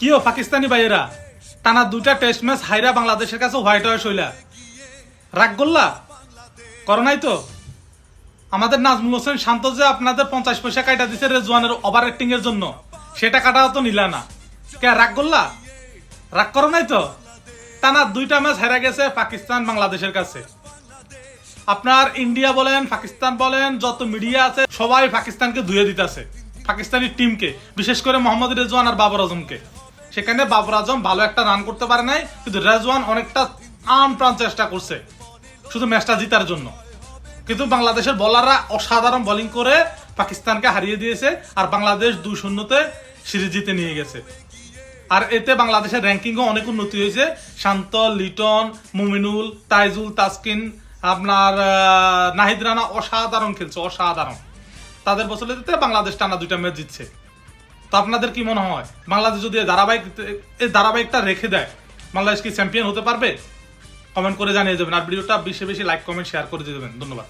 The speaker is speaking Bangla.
কিও পাকিস্তানি ভাইয়েরা টানা দুইটা টেস্ট ম্যাচ হাইরা বাংলাদেশের কাছে হোয়াইট ওয়াশ হইলা, রাগ করলা? করো নাই তো? আমাদের নাজমুল হোসেন শান্ত যে আপনাদের 50 পয়সা কাটা দিছে রেজওয়ানের ওভার অ্যাক্টিং এর জন্য, সেটা কাটাও তো নিলা না, কে রাগ করলা? রাগ করো নাই তো? টানা দুইটা ম্যাচ হেরা গেছে পাকিস্তান বাংলাদেশের কাছে। আপনার ইন্ডিয়া বলেন, পাকিস্তান বলেন, যত মিডিয়া আছে সবাই পাকিস্তানকে ধুয়ে দিতেছে, পাকিস্তানি টিমকে, বিশেষ করে মোহাম্মদ রেজওয়ান আর বাবর আজমকে। সেখানে বাবর আজম ভালো একটা রান করতে পারে নাই, কিন্তু রেজওয়ান অনেকটা প্রাণ চেষ্টা করছে শুধু ম্যাচটা জিতার জন্য। কিন্তু বাংলাদেশের বোলাররা অসাধারণ বোলিং করে পাকিস্তানকে হারিয়ে দিয়েছে, আর বাংলাদেশ 2-0-তে সিরিজ জিতে নিয়ে গেছে। আর এতে বাংলাদেশের র্যাঙ্কিংও অনেক উন্নতি হয়েছে। শান্ত, লিটন, মুমিনুল, তাইজুল, তাসকিন, আপনার নাহিদ রানা অসাধারণ খেলছে, অসাধারণ। তাদের বছরে বাংলাদেশ টানা দুইটা ম্যাচ জিতছে। তো আপনাদের কি মনে হয়, বাংলাদেশ যদি এই ধারাবাহিকটা রেখে দেয়, বাংলাদেশ কি চ্যাম্পিয়ন হতে পারবে? কমেন্ট করে জানিয়ে যাবেন, আর ভিডিওটা বেশি বেশি লাইক, কমেন্ট, শেয়ার করে দিয়ে দেবেন। ধন্যবাদ।